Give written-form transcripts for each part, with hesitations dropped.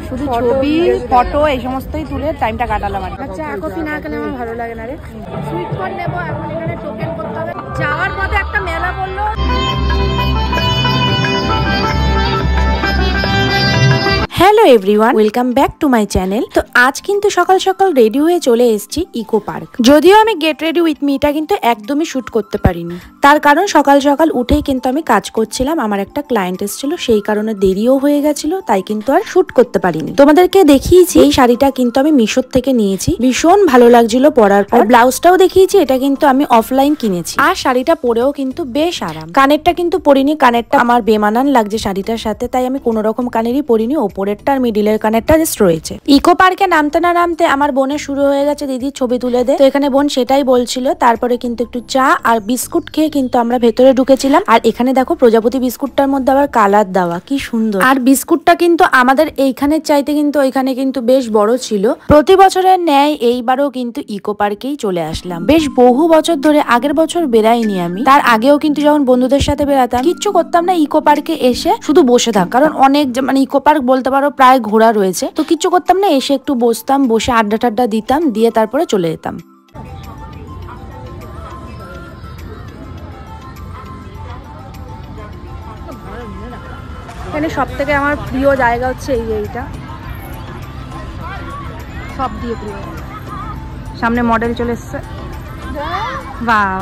শুধু ছবি ফটো এই সমস্তই তুলে টাইমটা কাটালাম। চা কফি না খেলে আমার ভালো লাগে না রে। সুইট কর্ন নেবো, এখন এখানে টোকেন করতে হবে। যাওয়ার পথে একটা মেলা বললো। Hello everyone, welcome back to my channel. তো আজ কিন্তু সকাল সকাল রেডি হয়ে চলে এসেছি ইকো পার্ক। যদিও আমি গেট রেডি উইথ মিটা কিন্তু একদমই শুট করতে পারিনি, তার কারণ সকাল সকাল উঠেই কিন্তু আমি কাজ করছিলাম। আমার একটা ক্লায়েন্ট এসেছিল, সেই কারণে দেরিও হয়ে গেছিল, তাই কিন্তু আর শুট করতে পারিনি। তোমাদেরকে দেখিয়েছি এই শাড়িটা কিন্তু আমি মিশোর থেকে নিয়েছি, ভীষণ ভালো লাগছিল পরার পর। ব্লাউজটাও দেখিয়েছি, এটা কিন্তু আমি অফলাইন কিনেছি। আর শাড়িটা পরেও কিন্তু বেশ আরাম। কানেরটা কিন্তু পরিনি, কানেরটা আমার বেমানান লাগছে শাড়িটার সাথে, তাই আমি কোনো রকম কানেরই পরিনি। ওপরেরটা আর মিডিলের কানেরটা জাস্ট রয়েছে। ইকো পার্কে নামতে না নামতে আমার বোনের শুরু হয়ে গেছে দিদির ছবি তুলে দে। তো এখানে বোন সেটাই বলছিল। তারপরে কিন্তু একটু চা আর বিস্কুট খেয়ে কিন্তু আমরা ভেতরে ঢুকেছিলাম। আর এখানে দেখো প্রজাপতি বিস্কুটটার মধ্যে আবার কালার দেওয়া, কি সুন্দর। আর বিস্কুটটা কিন্তু আমাদের এইখানের চাইতে কিন্তু ওইখানে কিন্তু বেশ বড় ছিল। প্রতি বছরের ন্যায় এইবারও কিন্তু ইকো পার্কেই চলে আসলাম। বেশ বহু বছর ধরে, আগের বছর বেরাইনি আমি, তার আগেও কিন্তু যখন বন্ধুদের সাথে বেরাতাম কিচ্ছু করতাম না, ইকো পার্কে এসে শুধু বসে থাক। কারণ অনেক মানে ইকো পার্ক বলতে পারো প্রায় ঘোরা রয়েছে, তো কিচ্ছু করতাম না, এসে একটু বসতাম, বসে আড্ডা টাড্ডা দিতাম, দিয়ে তারপরে চলে যেতাম। এখানে সব থেকে আমার প্রিয় জায়গা হচ্ছে এইটা, সব দিয়ে প্রিয়। সামনে মডেল চলে এসছে, বাহ।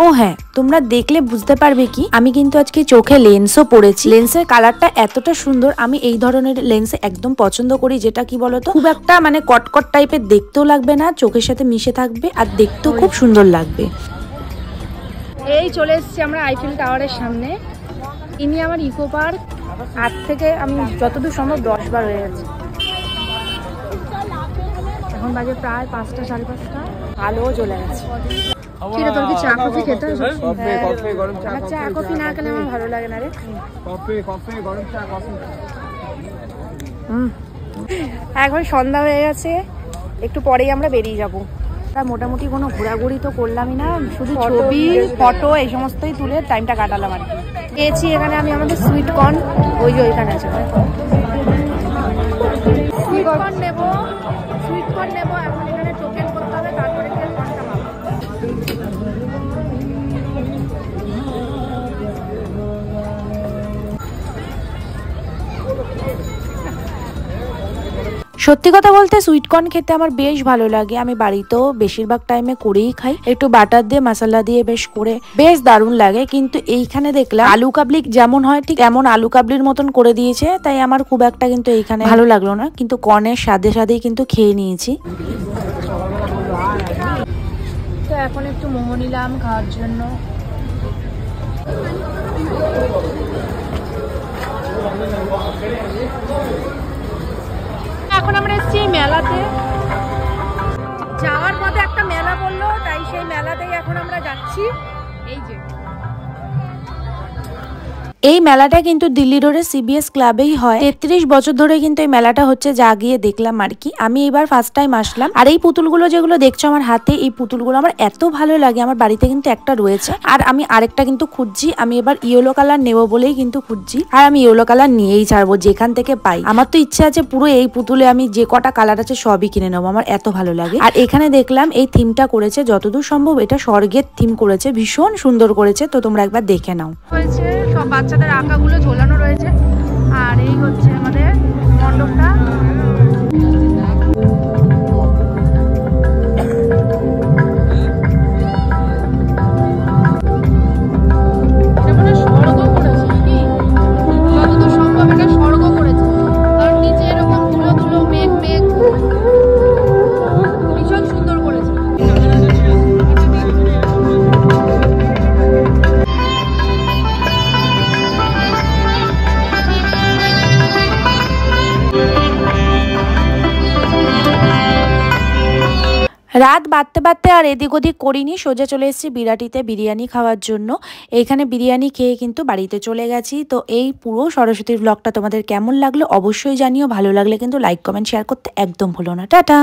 ও হ্যাঁ, তোমরা দেখলে বুঝতে পারবে কি আমি কিন্তু আজকে চোখে লেন্সও পরেছি। লেন্সের কালারটা এতটা সুন্দর, আমি এই ধরনের লেন্স একদম পছন্দ করি, যেটা কি বলতো খুব একটা মানে কটকট টাইপের দেখতেও লাগবে না, চোখের সাথে মিশে থাকবে আর দেখতেও খুব সুন্দর লাগবে। এই চলে এসেছি আমরা আইফেল টাওয়ারের সামনে। ইনি আমার ইকো পার্ক আজ থেকে আমি যতদূর সম্ভব 10 বার হয়ে গেছে। এখন বাজে প্রায় 5টা, 5:30। আলোও চলে গেছে। ঠিক আছে, তোর কি চা কফি খেতে হবে? চা কফি না খেলে আমার ভালো লাগে না রে। এখন সন্ধ্যা হয়ে গেছে, একটু পরেই আমরা বেরিয়ে যাবো। মোটামুটি কোনো ঘোরাঘুরি তো করলামই না, শুধু ছবি ফটো এই সমস্তই তুলে টাইমটা কাটালাম আর কি। পেয়েছি এখানে আমি আমাদের সুইট কর্ন, ওই যে ওইখানে আছে। সুইট কর্ন নেবো, সুইট কর্ন নেবো। এখন এখানে টোকেন করতে হবে, তারপরে কর্নটা পাবো। সত্যি কথা বলতে সুইট কর্ন খেতে আমার বেশ ভালো লাগে। আমি বাড়িতেও বেশিরভাগ টাইমে করেই খাই, একটু বাটার দিয়ে মশলা দিয়ে বেশ করে, বেশ দারুণ লাগে। কিন্তু এইখানে দেখলাম আলু কাবলি যেমন হয় ঠিক এমন আলু কাবলির মতন করে দিয়েছে, তাই আমার খুব একটা কিন্তু এইখানে ভালো লাগলো না। কিন্তু কর্নের স্বাদে স্বাদেই কিন্তু খেয়ে নিয়েছি। তো এখন একটু মোমো নিলাম খাওয়ার জন্য। এখন আমরা এসেছি মেলাতে। যাওয়ার পথে একটা মেলা বললো, তাই সেই মেলাতেই এখন আমরা যাচ্ছি। এই যে এই মেলাটা কিন্তু দিল্লি রোডের CBS ক্লাবেই হয়। 33 বছর ধরে কিন্তু এই মেলাটা হচ্ছে, যা গিয়ে দেখলাম আর কি। আমি এবার ফার্স্ট টাইম আসলাম। আর এই পুতুলগুলো যেগুলো দেখছো আমার হাতে, এই পুতুলগুলো আমার এত ভালো লাগে। আমার বাড়িতে কিন্তু একটা রয়েছে, আর আমি আরেকটা কিন্তু খুঁজছি। আমি এবার ইয়েলো কালার নেবো বলেই কিন্তু খুঁজছি, আর আমি ইয়েলো কালার নিয়েই ছাড়বো যেখান থেকে পাই। আমার তো ইচ্ছে আছে পুরো এই পুতুলে আমি যে কটা কালার আছে সবই কিনে নেবো, আমার এত ভালো লাগে। আর এখানে দেখলাম এই থিমটা করেছে, যতদূর সম্ভব এটা স্বর্গের থিম করেছে, ভীষণ সুন্দর করেছে। তো তোমরা একবার দেখে নাও। সব বাচ্চাদের আঁকাগুলো ঝোলানো রয়েছে, আর এই হচ্ছে আমাদের মণ্ডপটা। রাত বাড়তে বাড়তে আর এদিক ওদিক করিনি, সোজা চলে এসেছি বিরাটিতে বিরিয়ানি খাওয়ার জন্য। এইখানে বিরিয়ানি খেয়ে কিন্তু বাড়িতে চলে গেছি। তো এই পুরো সরস্বতীর ব্লগটা তোমাদের কেমন লাগলো অবশ্যই জানিও। ভালো লাগলে কিন্তু লাইক কমেন্ট শেয়ার করতে একদম ভুলো না। টাটা।